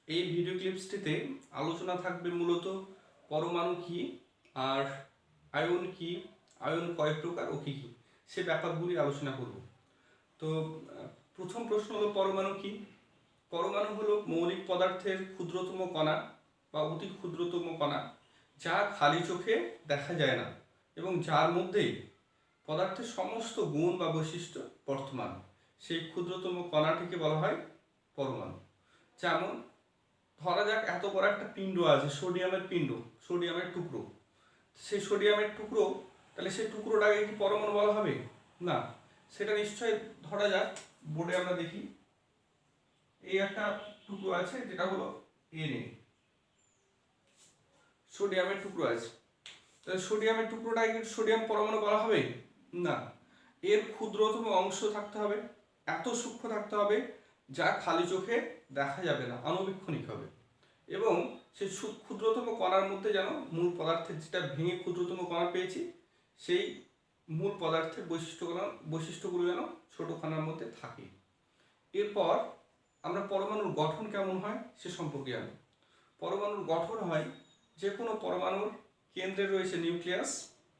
এই ভিডিও ক্লিপসটিতে আলোচনা থাকবে মূলত পরমাণু কি আর আয়ন কি, আয়ন কয় প্রকার ও কী কী সে ব্যাপারগুলি আলোচনা করব। তো প্রথম প্রশ্ন হলো পরমাণু কি। পরমাণু হলো মৌলিক পদার্থের ক্ষুদ্রতম কণা বা অতি ক্ষুদ্রতম কণা, যা খালি চোখে দেখা যায় না এবং যার মধ্যেই পদার্থের সমস্ত গুণ বা বৈশিষ্ট্য বর্তমান। সেই ক্ষুদ্রতম কণাটিকে বলা হয় পরমাণু। যেমন ধরা যাক এত বড় একটা পিণ্ড আছে, সোডিয়ামের পিণ্ড, সোডিয়ামের টুকরো। সেই সোডিয়ামের টুকরো, তাহলে সেই টুকরোটাকে কি পরমাণু বলা হবে? না, সেটা নিশ্চয়ই ধরা যাক বোর্ডে আমরা দেখি এই একটা টুকরো আছে যেটা হলো Na, সোডিয়ামের টুকরো আছে। তাহলে সোডিয়ামের টুকরোটাকে সোডিয়াম পরমাণু বলা হবে? না, এর ক্ষুদ্রতম অংশ থাকতে হবে, এত সূক্ষ্ম থাকতে হবে যা খালি চোখে দেখা যাবে না, আণুবীক্ষণিক হবে। এবং সেই ক্ষুদ্রতম কণার মধ্যে যেন মূল পদার্থের, যেটা ভেঙে ক্ষুদ্রতম কণা পেয়েছি, সেই মূল পদার্থের বৈশিষ্ট্যগুলো যেন ছোট কণার মধ্যে থাকে। এরপর আমরা পরমাণুর গঠন কেমন হয় সে সম্পর্কে জানি। পরমাণুর গঠন হয়, যে কোনো পরমাণুর কেন্দ্রে রয়েছে নিউক্লিয়াস,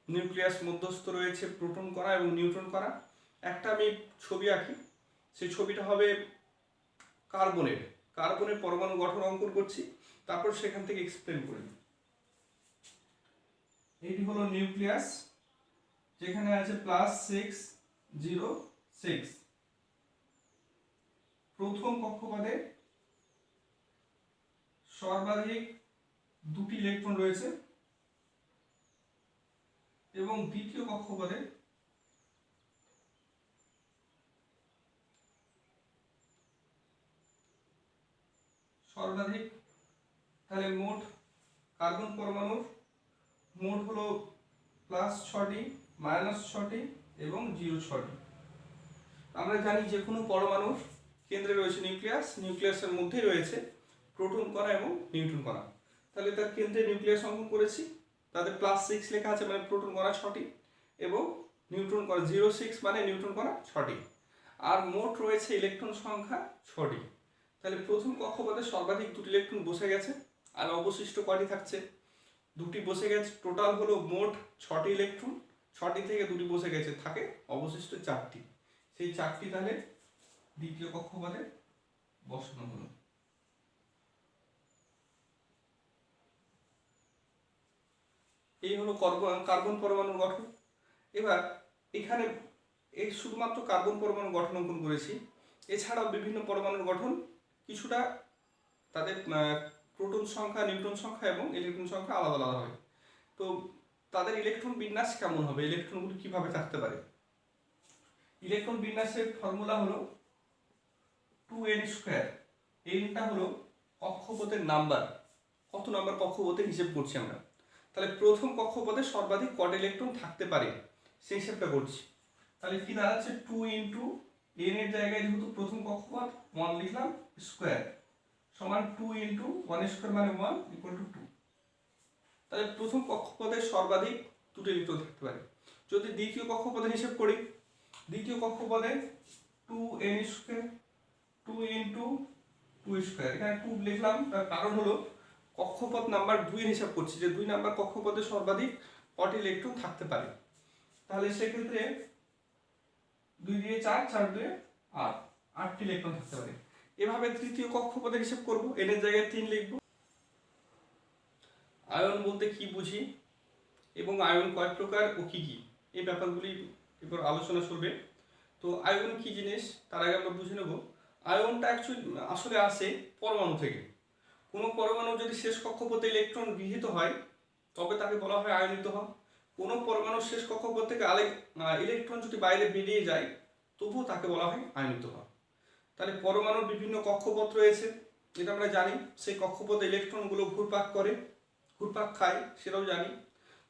নিউক্লিয়াস মধ্যস্থ রয়েছে প্রোটন কণা এবং নিউট্রন কণা। একটা আমি ছবি আঁকি, সেই ছবিটা হবে কার্বনের কার্বনের পরমাণু গঠন অঙ্কন করছি, তারপর সেখান থেকে এক্সপ্লেন করি। এটি হলো নিউক্লিয়াস, যেখানে আছে +606। প্রথম কক্ষপথে সর্বাধিক 2টি ইলেকট্রন রয়েছে এবং দ্বিতীয় কক্ষপথে সর্বাধিক, তাহলে মোট কার্বন পরমাণুর মোট হলো +6টি, -6টি এবং 0 6টি। আমরা জানি যে কোনো পরমাণুর কেন্দ্রে রয়েছে নিউক্লিয়াস, নিউক্লিয়াসের মধ্যেই রয়েছে প্রোটন কণা এবং নিউট্রন কণা। তাহলে তার কেন্দ্রে নিউক্লিয়াস অঙ্কন করেছি, তাদের +6 লেখা আছে মানে প্রোটন কণা 6টি এবং নিউট্রন কণা 0 6 মানে নিউট্রন কণা 6টি। আর মোট রয়েছে ইলেকট্রন সংখ্যা 6টি। তাহলে প্রথম কক্ষপথে সর্বাধিক 2টি ইলেকট্রন বসে গেছে, আর অবশিষ্ট কয়টি থাকছে? 2টি বসে গেছে। টোটাল হলো মোট 6টি ইলেকট্রন, 6টি থেকে 2টি বসে গেছে, থাকে অবশিষ্ট 4টি। সেই 4টি তাহলে দ্বিতীয় কক্ষপথে বসানো হলো। এই হলো কার্বন পরমাণুর গঠন। এবার এখানে এই শুধুমাত্র কার্বন পরমাণুর গঠন অঙ্কন করেছি, এছাড়াও বিভিন্ন পরমাণুর গঠন কিছুটা, তাদের প্রোটন সংখ্যা, নিউট্রন সংখ্যা এবং ইলেকট্রন সংখ্যা আলাদা আলাদা হয়। তো তাদের ইলেকট্রন বিন্যাস কেমন হবে, ইলেকট্রনগুলি কিভাবে থাকতে পারে? ইলেকট্রন বিন্যাসের ফর্মুলা হলো 2n²। এনটা হলো কক্ষপথের নাম্বার, কত নাম্বার কক্ষপথের হিসেব করছি আমরা। তাহলে প্রথম কক্ষপথে সর্বাধিক কত ইলেকট্রন থাকতে পারে সেই হিসেবটা করছি। তাহলে কি দাঁড়াচ্ছে, 2 ইন্টু এন এর জায়গায় যেহেতু প্রথম কক্ষপথ 1 লিখলাম স্কোয়ার, সমান 2 ইন্টু 1² মানে 1 ইকুয়াল টু 2। তাহলে প্রথম কক্ষপথে সর্বাধিক 2টি ইলেকট্রন থাকতে পারে। যদি দ্বিতীয় কক্ষপথের হিসেব করি, দ্বিতীয় কক্ষপথে 2n², 2 ইন্টু 2², এখানে 2 লিখলাম, তার কারণ হলো কক্ষপথ নাম্বার 2 এর হিসাব করছি, যে 2 নাম্বার কক্ষপথে সর্বাধিক কটি ইলেকট্রন থাকতে পারে। তাহলে সেক্ষেত্রে 2 দিয়ে 4, 4 দিয়ে 8, 8টি ইলেকট্রন থাকতে পারে। এভাবে তৃতীয় কক্ষপথের হিসাব করব, n এর জায়গায় 3 লিখব। আয়ন বলতে কি বুঝি এবং আয়ন কয় প্রকার ও কি কি, এই ব্যাপারগুলি এরপর আলোচনা চলবে। তো আয়ন কি জিনিস তার আগে আমরা বুঝে নেব। আয়নটা আসলে আসে পরমাণু থেকে। কোনো পরমাণু যদি শেষ কক্ষপথে ইলেকট্রন গৃহীত হয় তবে তাকে বলা হয় আয়নিত হওয়া। কোনো পরমাণুর শেষ কক্ষপথ থেকে ইলেকট্রন যদি বাইরে বেরিয়ে যায় তবুও তাকে বলা হয় আয়নিত হওয়া। তাহলে পরমাণুর বিভিন্ন কক্ষপথ রয়েছে, এটা আমরা জানি। সেই কক্ষপথে ইলেকট্রনগুলো ঘুরপাক খায় সেটাও জানি।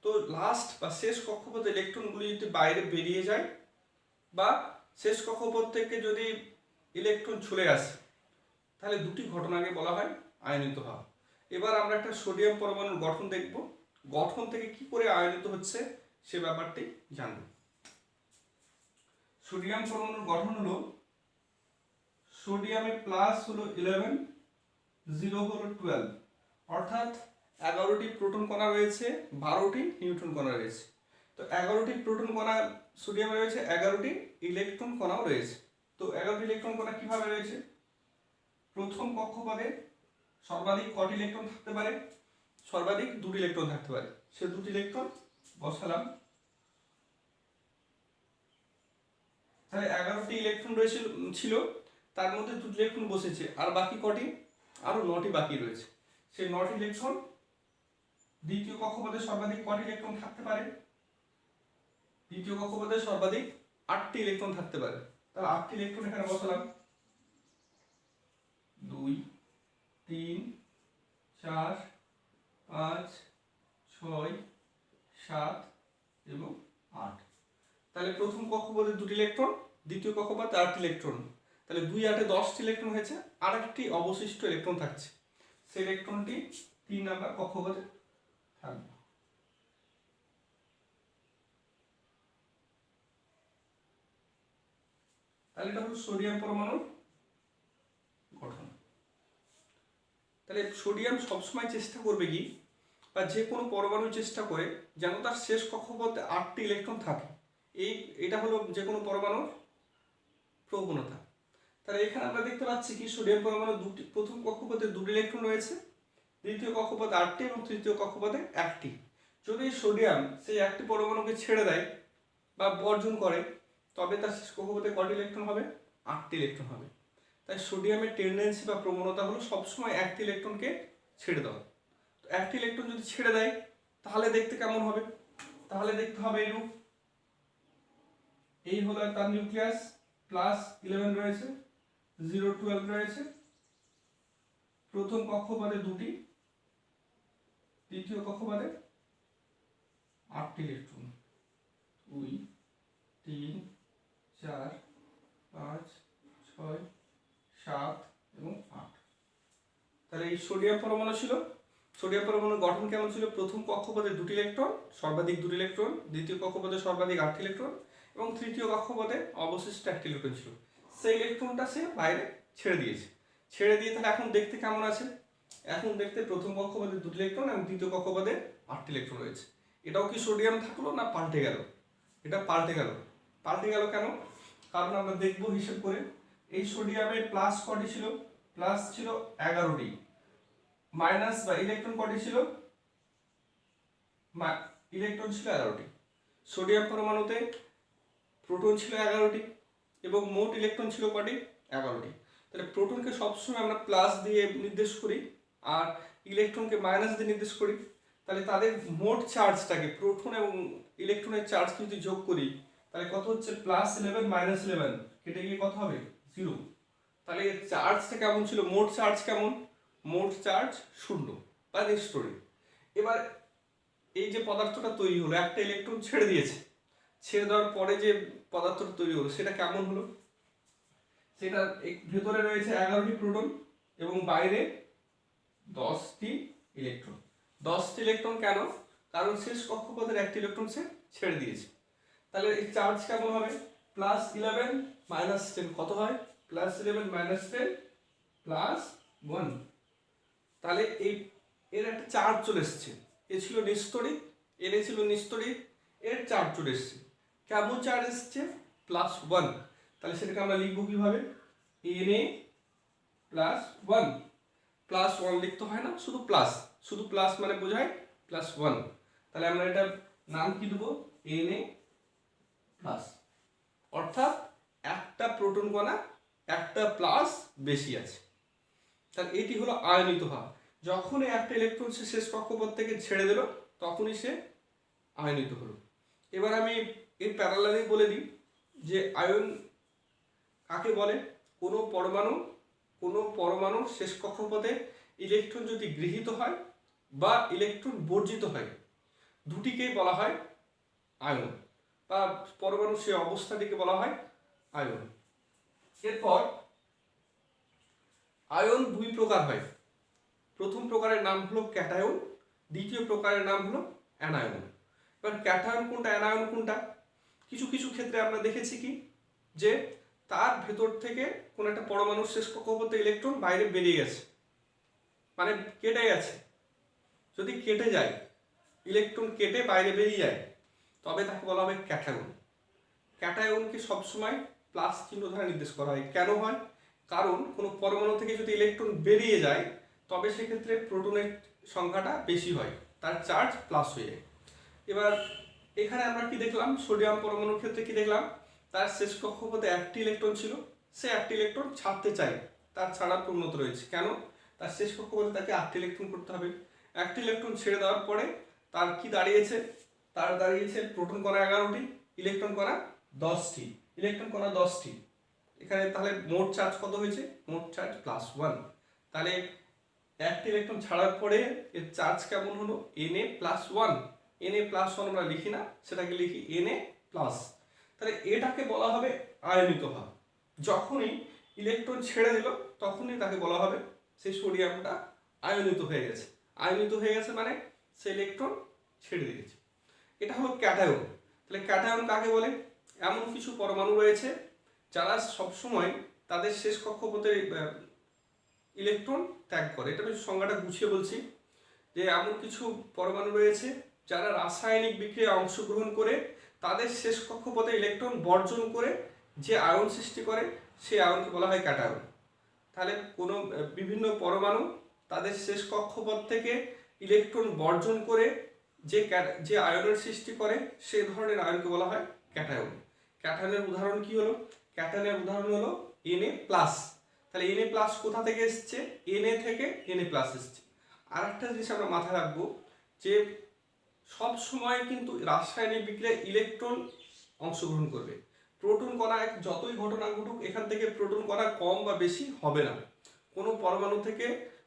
তো লাস্ট বা শেষ কক্ষপথে ইলেকট্রনগুলি যদি বাইরে বেরিয়ে যায় বা শেষ কক্ষপথ থেকে যদি ইলেকট্রন চলে আসে, তাহলে দুটি ঘটনাকে বলা হয় আয়নিত হওয়া। এবার আমরা একটা সোডিয়াম পরমাণুর গঠন দেখব, গঠন থেকে কি করে আয়নিত হচ্ছে সে ব্যাপারটি জানব। সোডিয়াম পরমাণুর গঠন হলো, সোডিয়ামের প্লাস হলো 11, 0 হলো 12, অর্থাৎ 11টি প্রোটন কণা রয়েছে, 12টি নিউট্রন কণা রয়েছে। তো 11টি প্রোটন কণা সোডিয়ামে রয়েছে, 11টি ইলেকট্রন কণাও রয়েছে। তো 11টি ইলেকট্রন কণা কিভাবে রয়েছে? প্রথম কক্ষপথে সর্বাধিক কটি ইলেকট্রন থাকতে পারে? সর্বাধিক 2টি ইলেকট্রন থাকতে পারে। সে 2টি ইলেকট্রন বসালাম। তাহলে 11টি ইলেকট্রন ছিল, তার মধ্যে 2টি ইলেকট্রন বসেছে, আর বাকি কটি? আরো 9টি বাকি রয়েছে। সেই 9টি ইলেকট্রন দ্বিতীয় কক্ষপথে সর্বাধিক কটি ইলেকট্রন থাকতে পারে? দ্বিতীয় কক্ষপথে সর্বাধিক 8টি ইলেকট্রন থাকতে পারে। তাহলে 8টি ইলেকট্রন এখানে বসালাম। 2, 3, 4, 5, 6, 7 এবং 8। তাহলে প্রথম কক্ষপথে 2টি ইলেকট্রন, দ্বিতীয় কক্ষপথে 8টি ইলেকট্রন। তাহলে 2 8 10টি ইলেকট্রন হয়েছে, আর একটি অবশিষ্ট ইলেকট্রন থাকছে। সেই ইলেকট্রনটি 3 নাম্বার কক্ষপথে থাকবে। তাহলে এটা হলো সোডিয়াম পরমাণুর গঠন। তাহলে সোডিয়াম সবসময় চেষ্টা করবে কি, বা যে কোনো পরমাণু চেষ্টা করে যেন তার শেষ কক্ষপথে 8টি ইলেকট্রন থাকে। এটা হলো যে কোনো পরমাণুর প্রবণতা। তাহলে এখানে আমরা দেখতে পাচ্ছি কি, সোডিয়াম পরমাণু প্রথম কক্ষপথে 2টি ইলেকট্রন রয়েছে, দ্বিতীয় কক্ষপথে 8টি এবং তৃতীয় কক্ষপথে 1টি। যদি সোডিয়াম সেই একটি পরমাণুকে ছেড়ে দেয় বা বর্জন করে, তবে তার শেষ কক্ষপথে কটি ইলেকট্রন হবে? 8টি ইলেকট্রন হবে। তাই সোডিয়ামের টেন্ডেন্সি বা প্রবণতা হলো সবসময় একটি ইলেকট্রনকে ছেড়ে দেওয়া। তো একটি ইলেকট্রন যদি ছেড়ে দেয়, তাহলে দেখতে কেমন হবে? তাহলে দেখতে হবে এরূপ। এই হলো তার নিউক্লিয়াস, +11 রয়েছে, 0 12 রয়েছে। প্রথম কক্ষপথে 2টি, দ্বিতীয় কক্ষপথে 8টি ইলেকট্রন। 2, 3, 4, 5, 6, 7 এবং 8। তাহলে এই সোডিয়াম পরমাণু ছিল। সোডিয়াম পরমাণুর গঠন কেমন ছিল? প্রথম কক্ষপথে 2টি ইলেকট্রন, সর্বাধিক 2টি ইলেকট্রন, দ্বিতীয় কক্ষপথে সর্বাধিক 8টি ইলেকট্রন এবং তৃতীয় কক্ষপথে অবশিষ্ট 1টি ইলেকট্রন ছিল। সেই ইলেকট্রনটা সে বাইরে ছেড়ে দিয়েছে। ছেড়ে দিয়ে তাহলে এখন দেখতে কেমন আছে? এখন দেখতে প্রথম কক্ষপথে 2টি ইলেকট্রন এবং দ্বিতীয় কক্ষপথে 8টি ইলেকট্রন রয়েছে। এটাও কি সোডিয়াম থাকলো না পাল্টে গেল? এটা পাল্টে গেল। পাল্টে গেল কেন? কারণ আমরা দেখব হিসেব করে, এই সোডিয়ামে প্লাস কটি ছিল? প্লাস ছিল 11টি। মাইনাস বা ইলেকট্রন কটি ছিল? ইলেকট্রন ছিল 11টি। সোডিয়াম পরমাণুতে প্রোটন ছিল 11টি এবং মোট ইলেকট্রন ছিল কটি? 11টি। তাহলে প্রোটনকে সবসময় আমরা প্লাস দিয়ে নির্দেশ করি আর ইলেকট্রনকে মাইনাস দিয়ে নির্দেশ করি। তাহলে তাদের মোট চার্জটাকে, প্রোটন এবং ইলেকট্রনের চার্জ যদি যোগ করি, তাহলে কত হচ্ছে? +11 -11 কেটে গিয়ে কত হবে? 0। তাহলে চার্জটা কেমন ছিল? মোট চার্জ কেমন? মোট চার্জ 0 বা নিষ্ক্রিয়। এবার এই যে পদার্থটা তৈরি হলো, একটা ইলেকট্রন ছেড়ে দিয়েছে, ছেড়ে দেওয়ার পরে যে পদার্থটা তৈরি হলো সেটা কেমন হলো? সেটা ভেতরে রয়েছে 11টি প্রোটন এবং বাইরে 10টি ইলেকট্রন। 10টি ইলেকট্রন কেন? কারণ শেষ কক্ষপথের একটি ইলেকট্রন সে ছেড়ে দিয়েছে। তাহলে এই চার্জ কেমন হবে? +11 -10 কত হয়? +11 -10 +1। তাহলে এর একটা চার্জ চলে এসছে। এ ছিল নিস্তড়িত, এর ছিল নিস্তড়িত, এর চার্জ চলে এসছে। কেমন চার্জ এসছে? +1। তাহলে সেটাকে আমরা লিখবো কিভাবে? Na+1। +1 লিখতে হয় না, শুধু প্লাস, শুধু প্লাস মানে বোঝায় +1। তাহলে আমরা এটা নাম কি দেবো? Na+। অর্থাৎ একটা প্রোটন কণা একটা প্লাস বেশি আছে। তাহলে এটি হলো আয়নিত হওয়া। যখনই একটা ইলেকট্রন সে শেষ কক্ষপথ থেকে ছেড়ে দিল, তখনই সে আয়নিত হলো। এবার আমি এর প্যারালালি বলে দিই যে আয়ন কাকে বলে? কোনো পরমাণুর শেষ কক্ষপথে ইলেকট্রন যদি গৃহীত হয় বা ইলেকট্রন বর্জিত হয়, দুটিকেই বলা হয় আয়ন, বা পরমাণুর সেই অবস্থাটিকে বলা হয় আয়ন। এরপর আয়ন 2 প্রকার হয়। প্রথম প্রকারের নাম হলো ক্যাটায়ন, দ্বিতীয় প্রকারের নাম হলো অ্যানায়ন। এবার ক্যাটায়ন কোনটা, অ্যানায়ন কোনটা? কিছু কিছু ক্ষেত্রে আমরা দেখেছি কি, যে তার ভেতর থেকে কোন একটা পরমাণুর শেষ কক্ষপথে ইলেকট্রন বাইরে বেরিয়ে গেছে, মানে কেটে গেছে, যদি কেটে যায়, ইলেকট্রন কেটে বাইরে বেরিয়ে যায়, তবে তাকে বলা হবে ক্যাটায়ন। ক্যাটায়নকে সবসময় প্লাস চিহ্ন দ্বারা নির্দেশ করা হয়। কেন হয়? কারণ কোনো পরমাণু থেকে যদি ইলেকট্রন বেরিয়ে যায়, তবে সেক্ষেত্রে প্রোটনের সংখ্যাটা বেশি হয়, তার চার্জ প্লাস হয়ে যায়। এবার এখানে আমরা কি দেখলাম, সোডিয়াম পরমাণুর ক্ষেত্রে কি দেখলাম, তার শেষ কক্ষপথে একটি ইলেকট্রন ছিল, সে একটি ইলেকট্রন ছাড়তে চায়, তার ছাড়ার প্রবণতা রয়েছে। কেন? তার শেষ কক্ষপথে তাকে 8টি ইলেকট্রন করতে হবে। একটি ইলেকট্রন ছেড়ে দেওয়ার পরে তার কি দাঁড়িয়েছে, তার দাঁড়িয়েছে প্রোটন কণা 11টি, ইলেকট্রন কণা 10টি, ইলেকট্রন কণা 10টি। এখানে তাহলে মোট চার্জ কত হয়েছে? মোট চার্জ +1। তাহলে একটি ইলেকট্রন ছাড়ার পরে এর চার্জ কেমন হলো? Na+1। Na+1 আমরা লিখি না, সেটাকে লিখি Na+। তাহলে এটাকে বলা হবে আয়নিত ভাব। যখনই ইলেকট্রন ছেড়ে দিল, তখনই তাকে বলা হবে সেই সোডিয়ামটা আয়নিত হয়ে গেছে। আয়নিত হয়ে গেছে মানে সে ইলেকট্রন ছেড়ে দিয়েছে। এটা হলো ক্যাটায়ন। তাহলে ক্যাটায়ন কাকে বলে? এমন কিছু পরমাণু রয়েছে যারা সবসময় তাদের শেষ কক্ষপথে ইলেকট্রন ত্যাগ করে। এটা আমি সংজ্ঞাটা গুছিয়ে বলছি, যে এমন কিছু পরমাণু রয়েছে যারা রাসায়নিক বিক্রিয়ায় অংশগ্রহণ করে তাদের শেষ কক্ষপথে ইলেকট্রন বর্জন করে যে আয়ন সৃষ্টি করে, সেই আয়নকে বলা হয় ক্যাটায়ন। তাহলে কোনো বিভিন্ন পরমাণু তাদের শেষ কক্ষপথ থেকে ইলেকট্রন বর্জন করে যে আয়নের সৃষ্টি করে, সেই ধরনের আয়নকে বলা হয় ক্যাটায়ন। ক্যাটায়নের উদাহরণ কি হলো? ক্যাটায়নের উদাহরণ হলো Na+। তাহলে Na+ কোথা থেকে এসছে? Na থেকে Na+ এসছে। আর একটা জিনিস আমরা মাথায় রাখবো, যে সব সময় কিন্তু রাসায়নিক বিক্রিয়ায় ইলেকট্রন অংশগ্রহণ করবে। প্রোটন কণা যতই ঘটনা ঘটুক, এখান থেকে প্রোটন কণা কম বা বেশি হবে না। কোনো পরমাণু থেকে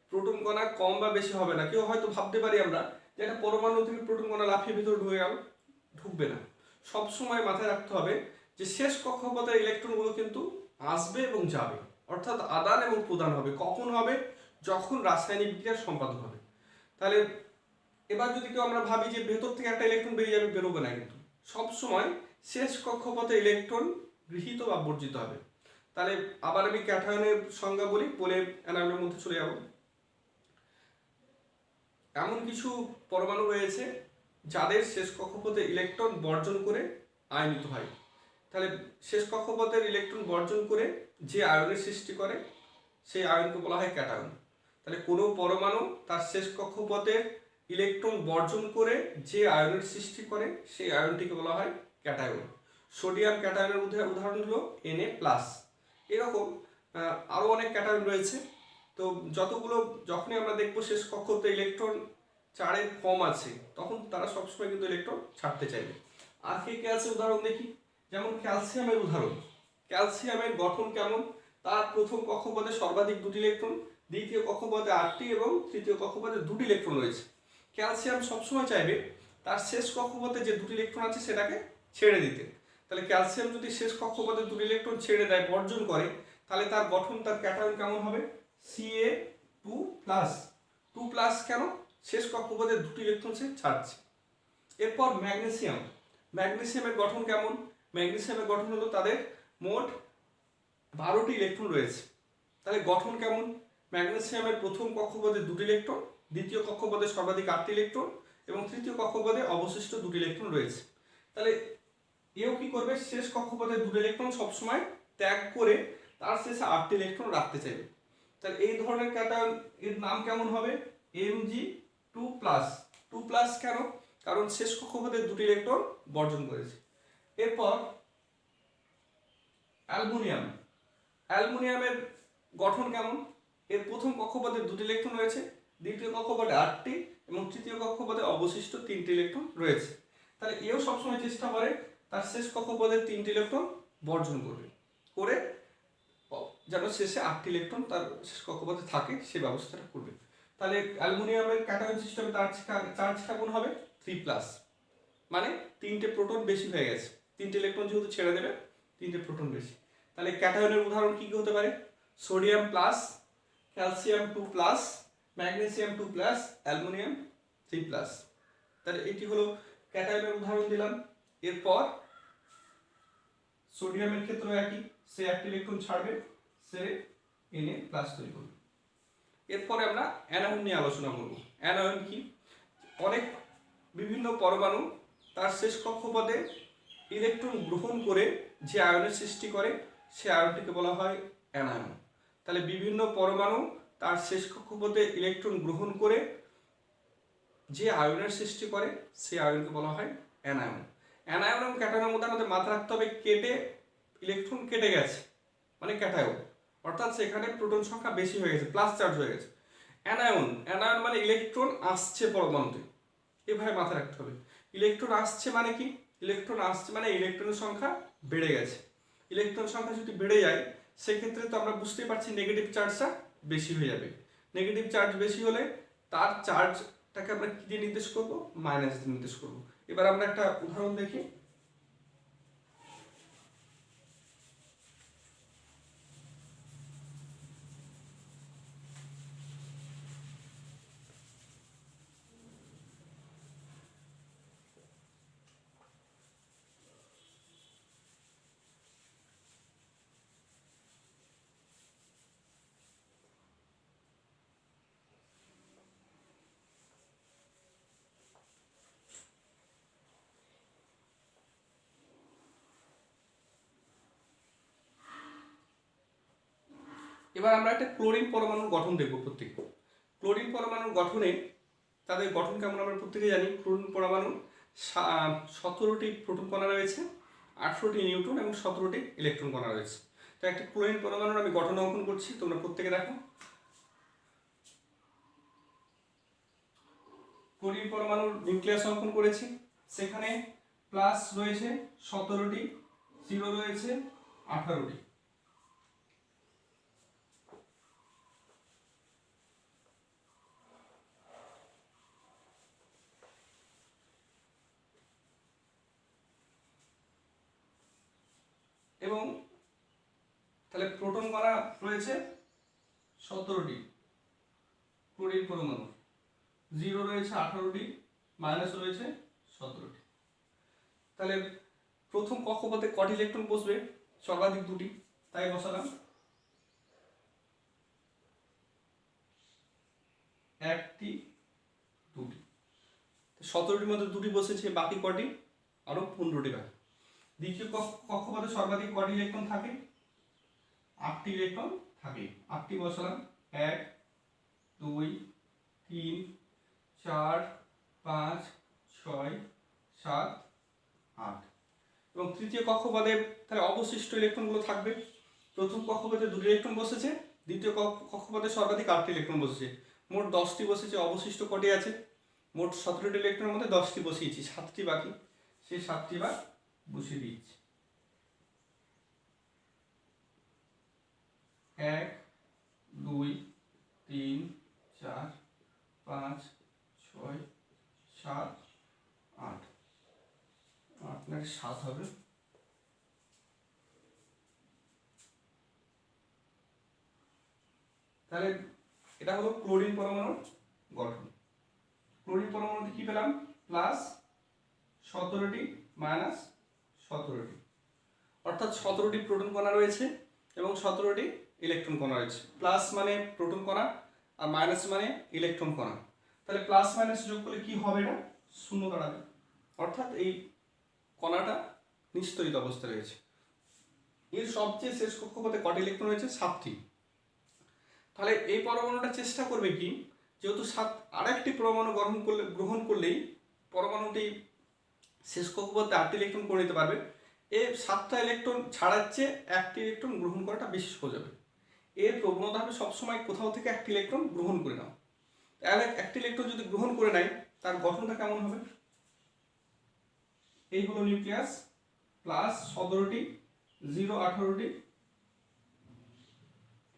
প্রোটন কণা কম বা বেশি হবে না। কেউ হয়তো ভাবতে পারি আমরা যে একটা পরমাণু থেকে প্রোটন কণা লাফিয়ে ভিতরে ঢুকে গেল, ঢুকবে না। সব সময় মাথায় রাখতে হবে যে শেষ কক্ষপথের ইলেকট্রনগুলো কিন্তু আসবে এবং যাবে, অর্থাৎ আদান এবং প্রদান হবে। কখন হবে? যখন রাসায়নিক বিক্রিয়া সম্পাদন হবে। তাহলে এবার যদি কেউ আমরা ভাবি যে ভেতর থেকে একটা ইলেকট্রন বেরিয়ে যাবে, বেরোবে না কিন্তু। সব সময় শেষ কক্ষপথে ইলেকট্রন গৃহীত বা বর্জিত হবে। তাহলে আবার আমি ক্যাটায়নের সংজ্ঞা বলে অ্যানায়নের মধ্যে চলে যাব। এমন কিছু পরমাণু রয়েছে যাদের শেষ কক্ষপথে ইলেকট্রন বর্জন করে আয়নিত হয়। তাহলে শেষ কক্ষপথের ইলেকট্রন বর্জন করে যে আয়নের সৃষ্টি করে, সেই আয়নকে বলা হয় ক্যাটায়ন। তাহলে কোনো পরমাণু তার শেষ কক্ষপথে ইলেকট্রন বর্জন করে যে আয়নের সৃষ্টি করে, সেই আয়নটিকে বলা হয় ক্যাটায়ন। সোডিয়াম ক্যাটায়নের উদাহরণ হলো Na+। এরকম আরও অনেক ক্যাটায়ন রয়েছে। তো যতগুলো, যখনই আমরা দেখবো শেষ কক্ষপথে ইলেকট্রন 4-এর কম আছে, তখন তারা সবসময় কিন্তু ইলেকট্রন ছাড়তে চাইবে। আর কে আছে উদাহরণ দেখি। যেমন ক্যালসিয়ামের উদাহরণ। ক্যালসিয়ামের গঠন কেমন? তার প্রথম কক্ষপথে সর্বাধিক 2টি ইলেকট্রন, দ্বিতীয় কক্ষপথে 8টি এবং তৃতীয় কক্ষপথে 2টি ইলেকট্রন রয়েছে। ক্যালসিয়াম সবসময় চাইবে তার শেষ কক্ষপথে যে 2টি ইলেকট্রন আছে সেটাকে ছেড়ে দিতে। তাহলে ক্যালসিয়াম যদি শেষ কক্ষপথে 2টি ইলেকট্রন ছেড়ে দেয়, বর্জন করে, তাহলে তার গঠন, তার ক্যাটায়ন কেমন হবে? Ca2+। 2+ কেন? শেষ কক্ষপথে 2টি ইলেকট্রন সে ছাড়ছে। এরপর ম্যাগনেসিয়াম। ম্যাগনেসিয়ামের গঠন কেমন? ম্যাগনেসিয়ামের গঠন হলো তাদের মোট 12টি ইলেকট্রন রয়েছে। তাহলে গঠন কেমন? ম্যাগনেসিয়ামের প্রথম কক্ষপথে 2টি ইলেকট্রন, দ্বিতীয় কক্ষপথে সর্বাধিক 8টি ইলেকট্রন এবং তৃতীয় কক্ষপথে অবশিষ্ট 2টি ইলেকট্রন রয়েছে। তাহলে এও কি করবে? শেষ কক্ষপথে 2টি ইলেকট্রন সবসময় ত্যাগ করে তার শেষে 8টি ইলেকট্রন রাখতে চাইবে। তাহলে এই ধরনের ক্যাটায়ন এর নাম কেমন হবে? Mg2+। 2+ কেন? কারণ শেষ কক্ষপথে 2টি ইলেকট্রন বর্জন করেছে। এরপর অ্যালুমিনিয়াম। অ্যালুমিনিয়ামের গঠন কেমন? এর প্রথম কক্ষপথে 2টি ইলেকট্রন রয়েছে, দ্বিতীয় কক্ষপথে 8টি এবং তৃতীয় কক্ষপথে অবশিষ্ট 3টি ইলেকট্রন রয়েছে। তাহলে এও সবসময় চেষ্টা করে তার শেষ কক্ষপথে 3টি ইলেকট্রন বর্জন করবে, করে যেন শেষে 8টি ইলেকট্রন তার শেষ কক্ষপথে থাকে, সেই ব্যবস্থাটা করবে। তাহলে অ্যালুমিনিয়ামের ক্যাটায়ন সিস্টেমে তার চার্জ কেমন হবে? 3+। মানে 3টে প্রোটন বেশি হয়ে গেছে, 3টে ইলেকট্রন যেহেতু ছেড়ে দেবে, 3টে প্রোটন বেশি। তাহলে ক্যাটায়নের উদাহরণ কি কি হতে পারে? Sodium+, calcium 2+, magnesium 2+, aluminium 3+। তাহলে এটি হলো ক্যাটায়নের উদাহরণ দিলাম। এরপর সোডিয়ামের ক্ষেত্রে একই, সে একটি ইলেকট্রন ছাড়বে, সে Na+ তৈরি করবে। এরপরে আমরা অ্যানায়ন নিয়ে আলোচনা করব। অ্যানায়ন কি? অনেক বিভিন্ন পরমাণু তার শেষ কক্ষপথে ইলেকট্রন গ্রহণ করে যে আয়নের সৃষ্টি করে সে আয়নটিকে বলা হয় অ্যানায়ন। তাহলে বিভিন্ন পরমাণু তার শেষ কক্ষপথে ইলেকট্রন গ্রহণ করে যে আয়নের সৃষ্টি করে সেই আয়নকে বলা হয় অ্যানায়ন। অ্যানায়ন এবং ক্যাটায়নের মধ্যে আমাদের মাথা রাখতে হবে কেটে ইলেকট্রন কেটে গেছে মানে ক্যাটায়ন, অর্থাৎ সেখানে প্রোটন সংখ্যা বেশি হয়ে গেছে, প্লাস চার্জ হয়ে গেছে। অ্যানায়ন, অ্যানায়ন মানে ইলেকট্রন আসছে পরমাণুতে, এভাবে মাথায় রাখতে হবে। ইলেকট্রন আসছে মানে কি? ইলেকট্রন আসছে মানে ইলেকট্রনের সংখ্যা বেড়ে গেছে। ইলেকট্রন সংখ্যা যদি বেড়ে যায় সেক্ষেত্রে তো আমরা বুঝতেই পারছি নেগেটিভ চার্জটা বেশি হয়ে যাবে। নেগেটিভ চার্জ বেশি হলে তার চার্জটাকে আমরা কি দিয়ে নির্দেশ করব? মাইনাস দিয়ে নির্দেশ করব। এবার আমরা একটা উদাহরণ দেখি। এবার আমরা একটা ক্লোরিন পরমাণুর গঠন দেখব প্রত্যেকে। ক্লোরিন পরমাণুর গঠনে তাদের গঠন কেমন আমরা প্রত্যেকে জানি। ক্লোরিন পরমাণু 17টি প্রোটন কণা রয়েছে, 18টি নিউট্রন এবং 17টি ইলেকট্রন কণা রয়েছে। তো একটা ক্লোরিন পরমাণুর আমি গঠন অঙ্কন করছি, তোমরা প্রত্যেকে দেখো। ক্লোরিন পরমাণুর নিউক্লিয়াস অঙ্কন করেছি, সেখানে প্লাস রয়েছে 17টি, জিরো রয়েছে 18টি। এবং তাহলে প্রোটন কণা রয়েছে 17টি ক্লোরিন পরমাণু, জিরো রয়েছে 18টি, মাইনাস রয়েছে 17টি। তাহলে প্রথম কক্ষপথে কটি ইলেকট্রন বসবে? সর্বাধিক দুটি, তাই বসালাম একটি, দুটি। 17টির মধ্যে দুটি বসেছে, বাকি কটি? আরো 15টি বাকি। দ্বিতীয় কক্ষপথে সর্বাধিক কটি ইলেকট্রন থাকে? 8টি ইলেকট্রন থাকে, 8টি বসালাম 1 2 3 4 5 6 7 8। এবং তৃতীয় কক্ষপথে তাহলে অবশিষ্ট ইলেকট্রনগুলো থাকবে। প্রথম কক্ষপথে দুটি ইলেকট্রন বসেছে, দ্বিতীয় কক্ষপথে সর্বাধিক 8টি ইলেকট্রন বসেছে, মোট 10টি বসেছে। অবশিষ্ট কটি আছে? মোট 17টি ইলেকট্রনের মধ্যে 10টি বসিয়েছি, 7টি বাকি, সেই 7টি বার বসিয়ে দিয়েছি। 1 2 3 4 5 6 7 8, আপনার 7 হবে। তাহলে এটা হলো ক্লোরিন পরমাণুর গঠন। ক্লোরিন পরমাণুতে কি পেলাম? প্লাস 17টি মাইনাস 17টি, অর্থাৎ 17টি প্রোটন কণা রয়েছে এবং 17টি ইলেকট্রন কণা রয়েছে। প্লাস মানে প্রোটন কণা আর মাইনাস মানে ইলেকট্রন কণা। তাহলে প্লাস মাইনাস যোগ করলে কি হবে? এটা শূন্য দাঁড়াবে, অর্থাৎ এই কণাটা নিস্তরিত অবস্থায় রয়েছে। এর সবচেয়ে শেষ কক্ষপথে কটি ইলেকট্রন রয়েছে? 7টি। তাহলে এই পরমাণুটা চেষ্টা করবে কি, যেহেতু আরেকটি পরমাণু গ্রহণ করলেই পরমাণুটি শেষ কক্ষপথে 8টি ইলেকট্রন করে নিতে পারবে। এই 7টা ইলেকট্রন ছাড়াচ্ছে, একটি ইলেকট্রন গ্রহণ করাটা বেশি সহজ হবে। এর প্রবণতা হবে সবসময় কোথাও থেকে একটি ইলেকট্রন গ্রহণ করে নাও। তাহলে একটি ইলেকট্রন যদি গ্রহণ করে নেয় তার গঠনটা কেমন হবে? এই হলো নিউক্লিয়াস, প্লাস 17টি, জিরো 18টি।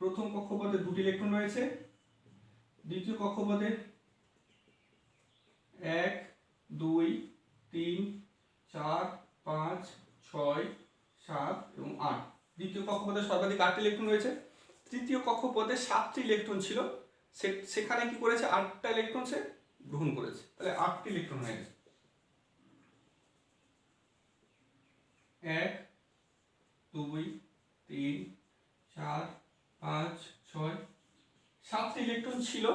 প্রথম কক্ষপথে দুটি ইলেকট্রন রয়েছে, দ্বিতীয় কক্ষপথে 1 2 3 4 5 6 7 এবং 8। দ্বিতীয় কক্ষপথে সর্বাধিক 8টি ইলেকট্রন রয়েছে। তৃতীয় কক্ষপথে 7টি ইলেকট্রন ছিল, সেখানে কি করেছে? 8টা ইলেকট্রন সে গ্রহণ করেছে, তাহলে 8টি ইলেকট্রন হয়ে গেছে। 1 2 3 4 5 6 7টি ইলেকট্রন ছিল,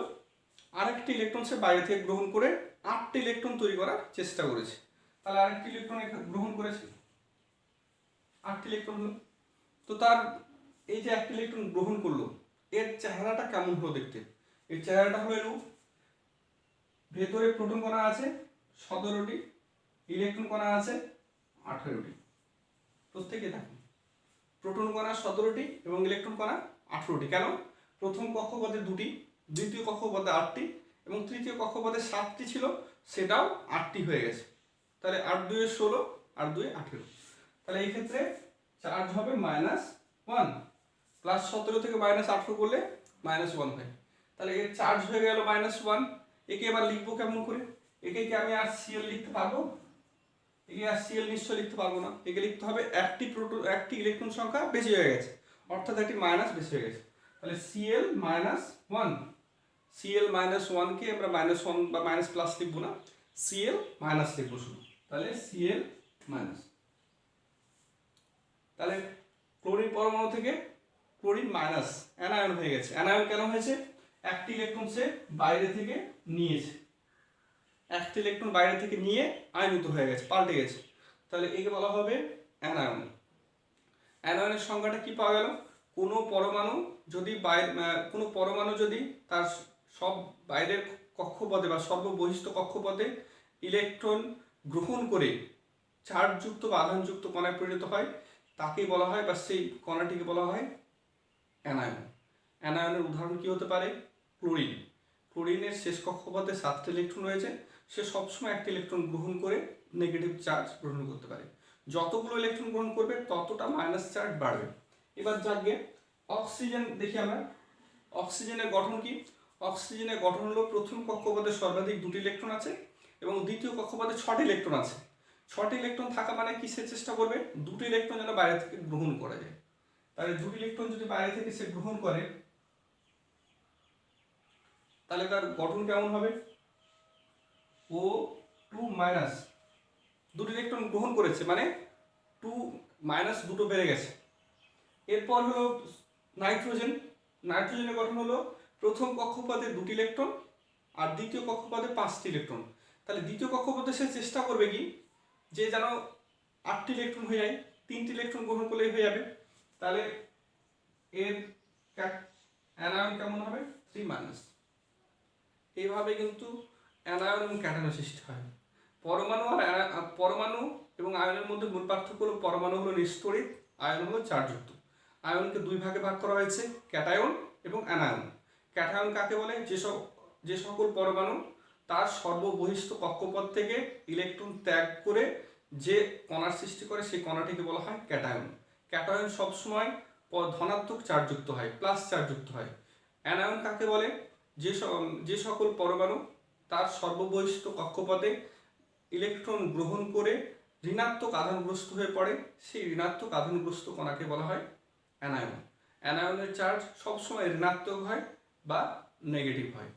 আরেকটি ইলেকট্রন সে বাইরে থেকে গ্রহণ করে 8টি ইলেকট্রন তৈরি করার চেষ্টা করেছে। তাহলে আরেকটি ইলেকট্রন গ্রহণ করেছে, 8টি ইলেকট্রন হলো। তো তার এই যে একটি ইলেকট্রন গ্রহণ করলো, এর চেহারাটা কেমন হলো দেখতে? এর চেহারাটা হলো এরূপ, ভেতরে প্রোটন কণা আছে 17টি, ইলেকট্রন কণা আছে 18টি। প্রত্যেকে দেখুন, প্রোটন কণা 17টি এবং ইলেকট্রন কণা 18টি। কেন? প্রথম কক্ষপথে 2টি, দ্বিতীয় কক্ষপথে 8টি এবং তৃতীয় কক্ষপথে 7টি ছিল, সেটাও 8টি হয়ে গেছে। তাহলে 8 2 16, 8 2 18। তাহলে এই ক্ষেত্রে চার্জ হবে -1, প্লাস 17 থেকে -18 করলে -1 হয়। তাহলে এর চার্জ হয়ে গেল -1। একে এবার লিখবো কেমন করে? একে কি আমি আর Cl লিখতে পারবো? একে আর Cl নিশ্চয় লিখতে পারবো না। একে লিখতে হবে একটি ইলেকট্রন সংখ্যা বেশি হয়ে গেছে, অর্থাৎ একটি মাইনাস বেশি হয়ে গেছে। তাহলে Cl -1, Cl -1 কে আমরা -1 বা মাইনাস প্লাস লিখবো না, Cl মাইনাস লিখবো শুধু। তাহলে Cl মাইনাস। তাহলে ক্লোরিন পরমাণু থেকে ক্লোরিন মাইনাস অ্যানায়ন হয়ে গেছে। অ্যানায়ন কেন হয়েছে? একটি ইলেকট্রন সে বাইরে থেকে নিয়েছে, একটি ইলেকট্রন বাইরে থেকে নিয়ে আয়নিত হয়ে গেছে, পাল্টে গেছে। তাহলে একে বলা হবে অ্যানায়ন। অ্যানায়নের সংজ্ঞাটা কি পাওয়া গেল? কোনো পরমাণু যদি তার সব বাইরের কক্ষপথে বা সর্ববহিষ্ঠ কক্ষপথে ইলেকট্রন গ্রহণ করে চার্জযুক্ত বা আধানযুক্ত কণায় পরিণত হয়, তাকেই বলা হয় বা সেই কণাটিকে বলা হয় অ্যানায়ন। অ্যানায়নের উদাহরণ কি হতে পারে? ক্লোরিন। ক্লোরিনের শেষ কক্ষপথে 7টি ইলেকট্রন রয়েছে, সে সবসময় একটি ইলেকট্রন গ্রহণ করে নেগেটিভ চার্জ গ্রহণ করতে পারে। যতগুলো ইলেকট্রন গ্রহণ করবে ততটা মাইনাস চার্জ বাড়বে। এবার যাকে অক্সিজেন দেখি আমরা। অক্সিজেনের গঠন কি? অক্সিজেনের গঠন হলো প্রথম কক্ষপথে সর্বাধিক 2টি ইলেকট্রন আছে এবং দ্বিতীয় কক্ষপথে 6টি ইলেকট্রন আছে। 6টি ইলেকট্রন থাকা মানে কি? সে চেষ্টা করবে 2টি ইলেকট্রন যেন বাইরে থেকে গ্রহণ করা যায়। তাহলে 2টি ইলেকট্রন যদি বাইরে থেকে সে গ্রহণ করে, তাহলে তার গঠন কেমন হবে? O2-, 2টি ইলেকট্রন গ্রহণ করেছে মানে 2 দুটো বেড়ে গেছে। এরপর হলো নাইট্রোজেন। নাইট্রোজেনের গঠন হলো প্রথম কক্ষপথে 2টি ইলেকট্রন আর দ্বিতীয় কক্ষপথে 5টি ইলেকট্রন। তাহলে দ্বিতীয় কক্ষপথে সে চেষ্টা করবে কি, যে যেন 8টি ইলেকট্রন হয়ে যায়, 3টি ইলেকট্রন গ্রহণ করলেই হয়ে যাবে। তাহলে এর অ্যানায়ন কেমন হবে? 3-। এইভাবে কিন্তু অ্যানায়ন এবং ক্যাটায়ন সৃষ্টি হয়। পরমাণু এবং আয়নের মধ্যে মূল পার্থক্য হলো পরমাণু হলো নিস্তড়িত, আয়ন হলো চার্জযুক্ত। আয়নকে দুই ভাগে ভাগ করা হয়েছে, ক্যাটায়ন এবং অ্যানায়ন। ক্যাটায়ন কাকে বলে? যে সকল পরমাণু তার সর্ববহিষ্ঠ কক্ষপথ থেকে ইলেকট্রন ত্যাগ করে যে কণার সৃষ্টি করে, সেই কণাটিকে বলা হয় ক্যাটায়ন। ক্যাটায়ন সবসময় ধনাত্মক চার্জযুক্ত হয়, প্লাস চার্জযুক্ত হয়। অ্যানায়ন কাকে বলে? যে সকল পরমাণু তার সর্ববহিষ্ঠ কক্ষপথে ইলেকট্রন গ্রহণ করে ঋণাত্মক আধানগ্রস্ত হয়ে পড়ে, সেই ঋণাত্মক আধানগ্রস্ত কণাকে বলা হয় অ্যানায়ন। অ্যানায়নের চার্জ সবসময় ঋণাত্মক হয় বা নেগেটিভ হয়।